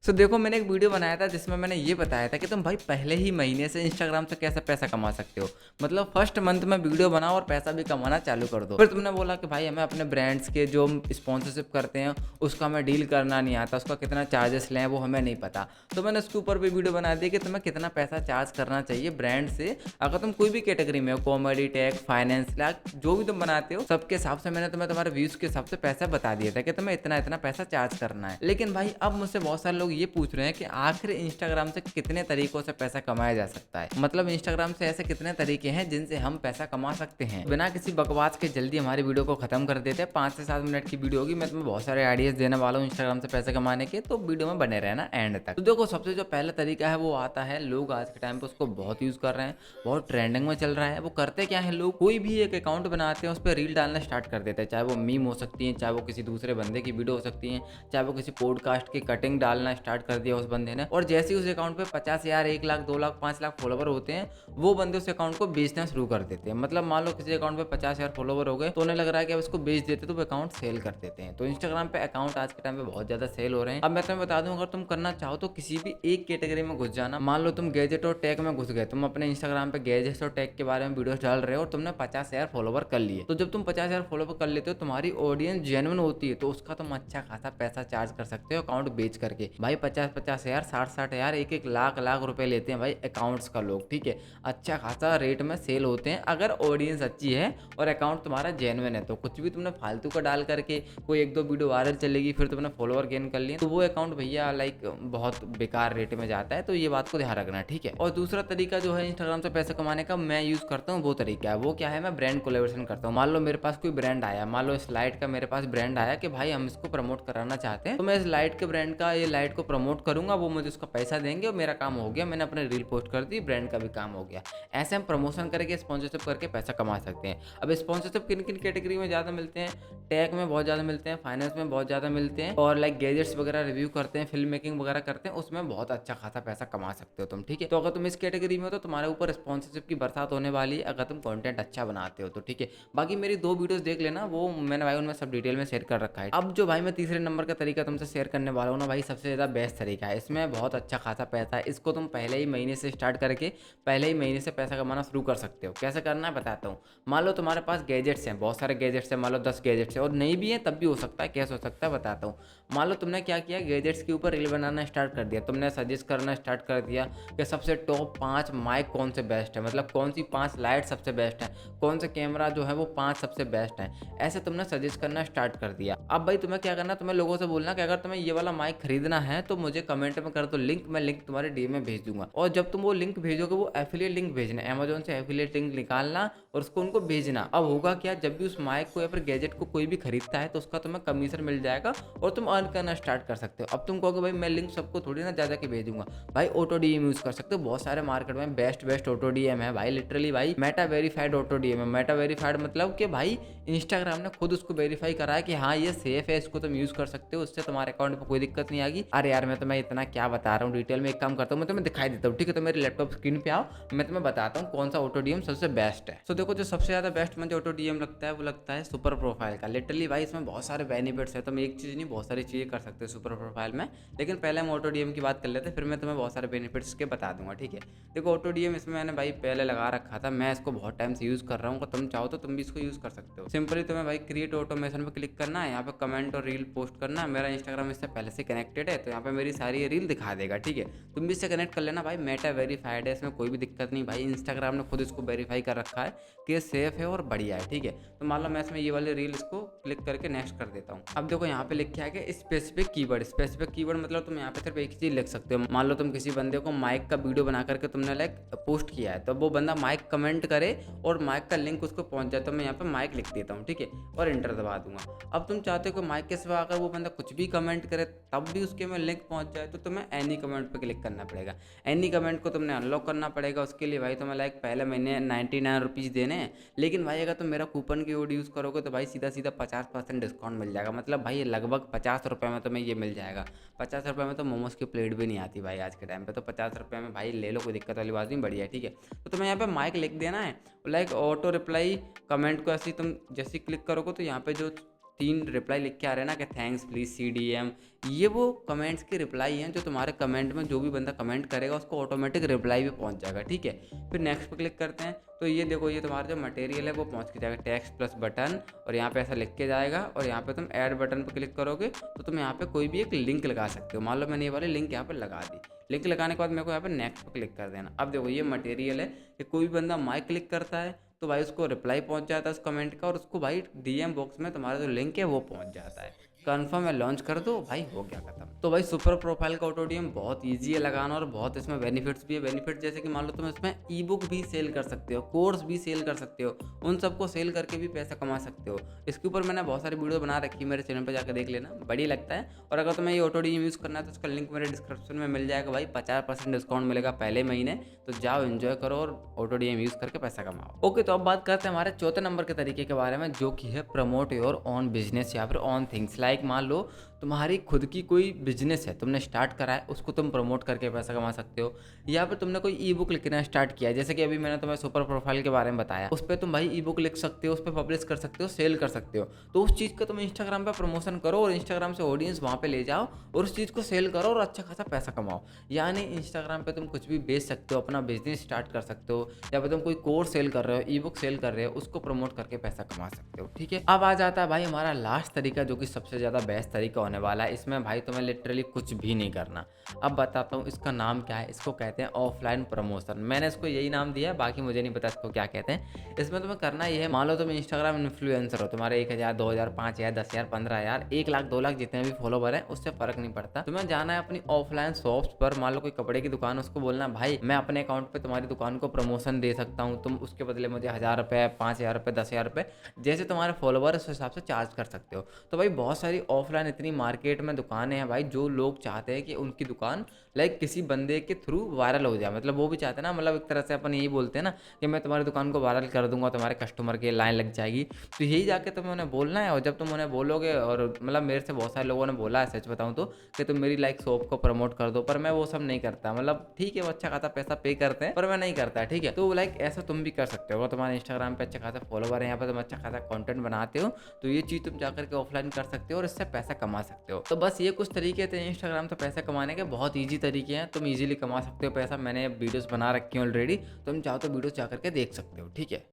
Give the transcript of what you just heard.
सो देखो, मैंने एक वीडियो बनाया था जिसमें मैंने ये बताया था कि तुम भाई पहले ही महीने से इंस्टाग्राम से कैसे पैसा कमा सकते हो। मतलब फर्स्ट मंथ में वीडियो बनाओ और पैसा भी कमाना चालू कर दो। फिर तुमने बोला कि भाई हमें अपने ब्रांड्स के जो स्पॉन्सरशिप करते हैं उसका हमें डील करना नहीं आता, उसका कितना चार्जेस लें वो हमें नहीं पता। तो मैंने उसके ऊपर भी वीडियो बना दी कि तुम्हें कितना पैसा चार्ज करना चाहिए ब्रांड से, अगर तुम कोई भी कैटेगरी में हो, कॉमेडी, टेक, फाइनेंस, जो भी तुम बनाते हो सबके हिसाब से मैंने तुम्हें तुम्हारे व्यूज के हिसाब से पैसा बता दिया था कि तुम्हें इतना इतना पैसा चार्ज करना है। लेकिन भाई अब मुझसे बहुत सारे लोग ये पूछ रहे हैं कि आखिर इंस्टाग्राम से कितने तरीकों से पैसा कमाया जा सकता है। मतलब इंस्टाग्राम से ऐसे कितने तरीके हैं जिनसे हम पैसा कमा सकते हैं। बिना किसी बकवास के जल्दी हमारी वीडियो को खत्म कर देते हैं। 5 से 7 मिनट की वीडियो होगी, मैं तुम्हें बहुत सारे आइडियाज देने वाला हूँ इंस्टाग्राम से पैसे कमाने के, तो वीडियो में बने रहना एंड तक। तो देखो, सबसे जो पहला तरीका है वो आता है, लोग आज के टाइम पे उसको बहुत यूज कर रहे हैं, बहुत ट्रेंडिंग में चल रहा है। वो करते क्या है, लोग कोई भी एक अकाउंट बनाते हैं, उस पर रील डालना स्टार्ट कर देते हैं। चाहे वो मीम हो सकती है, चाहे वो किसी दूसरे बंदे की वीडियो हो सकती है, चाहे वो किसी पॉडकास्ट की कटिंग डालना स्टार्ट कर दिया उस बंदे ने, और जैसे ही उस अकाउंट पे 50,000, 1 लाख, 2 लाख, 5 लाख फॉलोवर होते हैं, वो बंदे उस अकाउंट को बेचना शुरू कर देते हैं। मतलब मान लो किसी अकाउंट पे 50,000 फॉलोवर हो गए तो उन्हें लग रहा है कि अब इसको बेच देते तो वो अकाउंट सेल कर देते हैं। तो इंस्टाग्राम पे अकाउंट आज के टाइम पे बहुत ज्यादा सेल हो रहे हैं। अब मैं तुम्हें बता दूं, अगर तुम करना चाहो तो किसी भी एक कैटेगरी में घुस जाना। मान लो तुम गैजेट और टेक में घुस गए, तुम अपने इंस्टाग्राम पे गैजेट्स और टेक के बारे में वीडियोस डाल रहे हो और तुमने 50,000 फॉलोवर कर लिए। तो जब तुम 50,000 फॉलोवर कर लेते हो, तुम्हारी ऑडियंस जेन्युइन होती है, तो उसका तुम अच्छा खासा पैसा चार्ज कर सकते हो अकाउंट बेच करके। भाई 50,000, 60,000, 1 लाख लाख रुपए लेते हैं भाई अकाउंट्स का लोग, ठीक है। अच्छा खासा रेट में सेल होते हैं अगर ऑडियंस अच्छी है और अकाउंट तुम्हारा जेन्युइन है। तो कुछ भी तुमने फालतू का डाल करके कोई 1-2 वीडियो वायरल चलेगी, फिर तुमने फॉलोवर गेन कर लिए, तो वो अकाउंट भैया बहुत बेकार रेट में जाता है। तो ये बात को ध्यान रखना, ठीक है। और दूसरा तरीका जो है इंस्टाग्राम से पैसे कमाने का मैं यूज करता हूँ, वो तरीका है, वो क्या है, मैं ब्रांड कोलेबोरेशन करता हूँ। मान लो मेरे पास कोई ब्रांड आया, मान लो इस लाइट का मेरे पास ब्रांड आया कि भाई हम इसको प्रमोट कराना चाहते हैं, तो मैं इस लाइट के ब्रांड का, ये लाइट को प्रमोट करूंगा, वो मुझे उसका पैसा देंगे और मेरा काम हो गया, मैंने अपने रील पोस्ट कर दी, ब्रांड का भी काम हो गया। ऐसे हम प्रमोशन करके, स्पॉन्सरशिप करके पैसा कमा सकते हैं। अब स्पॉन्सरशिप किन किन कैटेगरी में ज़्यादा मिलते हैं, टेक में बहुत ज़्यादा मिलते हैं, फाइनेंस में बहुत ज़्यादा मिलते हैं, और गैजेट्स वगैरह रिव्यू करते हैं, फिल्म मेकिंग वगैरह करते हैं, उसमें बहुत अच्छा खासा पैसा कमा सकते हो तुम, ठीक है। तो अगर तुम इस कैटेगरी में हो तो तुम्हारे ऊपर स्पॉन्सरशिप की बरसात होने वाली है, अगर तुम कंटेंट अच्छा बनाते हो तो, ठीक है। बाकी मेरी 2 वीडियोस देख लेना, वो मैंने भाई उनमें सब डिटेल में शेयर कर रखा है। अब जो भाई मैं तीसरे नंबर का तरीका तुमसे शेयर करने वाला हूँ ना भाई, सबसे ज़्यादा बेस्ट तरीका है, इसमें बहुत अच्छा खासा पैसा है। इसको तुम पहले ही महीने से स्टार्ट करके पहले ही महीने से पैसा कमाना शुरू कर सकते हो। कैसे करना है बताता हूँ। मान लो तुम्हारे पास गैजेट्स हैं, बहुत सारे गैजेट्स हैं, मान लो 10 गैजेट्स हैं, और नहीं भी है तब भी हो सकता है। कैसे हो सकता है बताता हूँ। मान लो तुमने क्या किया, गैजेट्स के ऊपर रील बनाना स्टार्ट कर दिया, तुमने सजेस्ट करना स्टार्ट कर दिया कि सबसे टॉप 5 माइक कौन से बेस्ट है, मतलब कौन सी 5 लाइट सबसे बेस्ट है, कौन से कैमरा जो है वो 5 सबसे बेस्ट है, ऐसे तुमने सजेस्ट करना स्टार्ट कर दिया। अब भाई तुम्हें क्या करना, तुम्हें लोगों से बोलना कि अगर तुम्हें ये वाला माइक खरीदना है तो मुझे कमेंट में कर दो लिंक, मैं लिंक तुम्हारे डीएम में भेज दूंगा। और जब तुम वो लिंक भेजोगे, वो एफिलिएट लिंक भेजना, अमेजोन से एफिलिएट लिंक निकालना और उसको उनको भेजना। अब होगा क्या, जब भी उस माइक को या फिर गैजेट को कोई भी खरीदता है तो उसका तुम्हें कमीशन मिल जाएगा और तुम अर्न करना स्टार्ट कर सकते हो। अब तुम कहोगे भाई मैं लिंक सबको थोड़ी ना जा के भेजूंगा, भाई ऑटो डीएम यूज कर सकते हो। बहुत सारे मार्केट में बेस्ट ऑटो डीएम है भाई, लिटरली भाई मेटा वेरीफाइड ऑटो डीएम है। मेटा वेरीफाइड मतलब कि भाई इंस्टाग्राम ने खुद उसको वेरीफाई करा है कि हाँ ये सेफ है, इसको तुम यूज कर सकते हो, उससे तुम्हारे अकाउंट पर कोई दिक्कत नहीं आएगी। अरे यार मैं तुम्हें इतना क्या बता रहा हूँ डिटेल में, एक काम करता हूँ मैं तुम्हें दिखाई देता हूँ, ठीक है। तो मेरे लैपटॉप स्क्रीन पे आओ, मैं तुम्हें बताता हूँ कौन सा ऑटो डीएम सबसे बेस्ट है। तो देखो, जो सबसे ज्यादा बेस्ट मुझे ऑटो डीएम लगता है वो लगता है सुपर प्रोफाइल का। लिटरली भाई इसमें बहुत सारे बेनिफिट्स है, तुम एक चीज नहीं बहुत सारी चीजें कर सकते हो सुपर प्रोफाइल में। लेकिन पहले हम ऑटो डीएम की बात कर लेते हैं, फिर मैं तुम्हें बहुत सारे बेनिफिट्स के बता दूंगा, ठीक है। देखो ऑटो डीएम इसमें मैंने भाई पहले लगा रखा था, मैं इसको बहुत टाइम से यूज कर रहा हूँ, तुम चाहो तो तुम भी इसको यूज कर सकते हो। सिंपली तुम्हें भाई क्रिएट ऑटोमेशन पे क्लिक करना है, यहाँ पे कमेंट और रील पोस्ट करना है। मेरा इंस्टाग्राम इससे पहले से कनेक्टेड है तो यहाँ पे मेरी सारी रील दिखा देगा, ठीक है। तुम भी इससे कनेक्ट कर लेना भाई, मेटा वेरीफाइड है, इसमें कोई भी दिक्कत नहीं भाई, इंस्टाग्राम ने खुद इसको वेरीफाई कर रखा है कि ये सेफ है और बढ़िया है, ठीक है। तो मान लो मैं इसमें ये वाली रील इसको क्लिक करके नेक्स्ट कर देता हूँ। अब देखो यहाँ पे लिख के आ गया स्पेसिफिक कीवर्ड। स्पेसिफिक कीवर्ड मतलब तुम यहाँ पे सिर्फ एक चीज लिख सकते हो। मान लो तुम किसी बंदे को माइक का वीडियो बना करके तुमने पोस्ट किया है, तो वो बंदा माइक कमेंट करे और माइक का लिंक उसको पहुंच जाए, तो मैं यहाँ पे माइक लिख देता हूँ, ठीक है, और एंटर दबा दूंगा। अब तुम चाहते हो कि माइक के सिवा अगर वो बंदा कुछ भी कमेंट करे तब भी उसके में लिंक पहुंच जाए, तो तुम्हें एनी कमेंट पे क्लिक करना पड़ेगा। एनी कमेंट को तुमने अनलॉक करना पड़ेगा। उसके लिए भाई तुम्हें पहले महीने 99 रुपीज़ देने हैं, लेकिन भाई अगर तुम मेरा कूपन की कोड यूज़ करोगे तो भाई सीधा सीधा 50% डिस्काउंट मिल जाएगा। मतलब भाई लगभग 50 रुपये में तुम्हें ये मिल जाएगा। 50 रुपये में तो मोमोज की प्लेट भी नहीं आती भाई आज के टाइम पे, तो 50 रुपये में भाई ले लो, कोई दिक्कत वाली बात नहीं, बढ़िया है, ठीक है। तो तुम्हें यहाँ पे माइक लिख देना है, ऑटो रिप्लाई कमेंट को ऐसे ही तुम जैसे क्लिक करोगे तो यहाँ पे जो 3 रिप्लाई लिख के आ रहे हैं ना कि थैंक्स प्लीज़ CDM, ये वो कमेंट्स के रिप्लाई हैं जो तुम्हारे कमेंट में जो भी बंदा कमेंट करेगा उसको ऑटोमेटिक रिप्लाई भी पहुंच जाएगा, ठीक है। फिर नेक्स्ट पे क्लिक करते हैं तो ये देखो ये तुम्हारा जो मटेरियल है वो पहुंच के जाएगा, टेक्स्ट प्लस बटन, और यहाँ पे ऐसा लिख के जाएगा और यहाँ पे तुम ऐड बटन पे क्लिक करोगे तो तुम यहाँ पे कोई भी एक लिंक लगा सकते हो। मान लो मैंने ये वाली लिंक यहाँ पे लगा दी, लिंक लगाने के बाद मेरे को यहाँ पे नेक्स्ट पे क्लिक कर देना। अब देखो ये मटेरियल है कि कोई भी बंदा माई क्लिक करता है तो भाई उसको रिप्लाई पहुंच जाता है उस कमेंट का, और उसको भाई DM बॉक्स में तुम्हारा जो लिंक है वो पहुंच जाता है। कन्फर्म है, लॉन्च कर दो भाई, हो गया खत्म। तो भाई सुपर प्रोफाइल का ऑटो डीएम बहुत ईजी है लगाना और बहुत इसमें बेनिफिट्स भी है। बेनिफिट जैसे कि मान लो तुम इसमें ई बुक भी सेल कर सकते हो, कोर्स भी सेल कर सकते हो, उन सबको सेल करके भी पैसा कमा सकते हो। इसके ऊपर मैंने बहुत सारी वीडियो बना रखी है, मेरे चैनल पर जाकर देख लेना, बढ़िया लगता है। और अगर तुम्हें ये ऑटो डीएम यूज़ करना है तो उसका लिंक मेरे डिस्क्रिप्शन में मिल जाएगा भाई, 50% डिस्काउंट मिलेगा पहले महीने। तो जाओ एंजॉय करो और ऑटो डीएम यूज़ करके पैसा कमाओ। ओके, तो अब बात करते हैं हमारे चौथे नंबर के तरीके के बारे में, जो कि है प्रमोट योर ऑन बिजनेस या फिर ऑन थिंग्स। लाइक मान लो तुम्हारी खुद की कोई बिजनेस है, तुमने स्टार्ट करा है, उसको तुम प्रमोट करके पैसा कमा सकते हो। या फिर तुमने कोई ई बुक लिखना स्टार्ट किया है, जैसे कि अभी मैंने तुम्हें सुपर प्रोफाइल के बारे में बताया, उस पर तुम भाई ई बुक लिख सकते हो, उस पर पब्लिश कर सकते हो, सेल कर सकते हो। तो उस चीज़ का तुम इंस्टाग्राम पर प्रमोशन करो और इंस्टाग्राम से ऑडियंस वहाँ पर ले जाओ और उस चीज़ को सेल करो और अच्छा खासा पैसा कमाओ। यानी इंस्टाग्राम पर तुम कुछ भी बेच सकते हो, अपना बिजनेस स्टार्ट कर सकते हो, या फिर तुम कोई कोर्स सेल कर रहे हो, ई बुक सेल कर रहे हो, उसको प्रमोट करके पैसा कमा सकते हो, ठीक है। अब आ जाता है भाई हमारा लास्ट तरीका, जो कि सबसे ज़्यादा बेस्ट तरीका होने वाला है। इसमें भाई तुम्हें लिटरली कुछ भी नहीं करना। अब बताता हूँ इसका नाम क्या है। इसको कहते हैं ऑफलाइन प्रमोशन। मैंने इसको यही नाम दिया है, बाकी मुझे नहीं पता इसको क्या कहते हैं। इसमें तुम्हें करना ये है, मान लो तुम इंस्टाग्राम इन्फ्लुएंसर हो, तुम्हारे 1000, 2000, 5000, 10000, 15000, 1 लाख, 2 लाख जितने भी फॉलोवर हैं, उससे फर्क नहीं पड़ता। तुम्हें जाना है अपनी ऑफलाइन शॉप्स पर, मान लो कोई कपड़े की दुकान, उसको बोलना भाई मैं अपने अकाउंट पर तुम्हारी दुकान को प्रमोशन दे सकता हूँ, तुम उसके बदले मुझे 1000 रुपये, 5000 रुपये, 10000 रुपये, जैसे तुम्हारे फॉलोवर उस हिसाब से चार्ज कर सकते हो। तो भाई बहुत सारी ऑफलाइन इतनी मार्केट में दुकानें हैं भाई, जो लोग चाहते हैं कि उनकी दुकान लाइक किसी बंदे के थ्रू वायरल हो जाए। मतलब वो भी चाहते हैं ना, मतलब एक तरह से अपन यही बोलते हैं ना कि मैं तुम्हारी दुकान को वायरल कर दूंगा, तुम्हारे कस्टमर की लाइन लग जाएगी। तो यही जाके तुम्हें उन्हें बोलना है, और जब तुम उन्हें बोलोगे, और मतलब मेरे से बहुत सारे लोगों ने बोला है सच बताऊं तो, कि तुम मेरी लाइक शॉप को प्रमोट कर दो, पर मैं वो सब नहीं करता। मतलब ठीक है वो अच्छा खासा पैसा पे करते हैं, पर मैं नहीं करता, ठीक है। तो लाइक ऐसा तुम भी कर सकते हो। अगर तुम्हारे इंस्टाग्राम पे अच्छा खासा फॉलोवर है, यहाँ पर तुम अच्छा खासा कंटेंट बनाते हो, तो ये चीज़ तुम जाकर के ऑफलाइन कर सकते हो और इससे पैसा कमा सकते हो। तो बस ये कुछ तरीके थे इंस्टाग्राम से पैसा कमाने के, बहुत ईजी तरीके हैं, तुम इजीली कमा सकते हो पैसा। मैंने वीडियोस बना रखी हैं ऑलरेडी, तुम चाहो तो वीडियोस जाकर के देख सकते हो, ठीक है।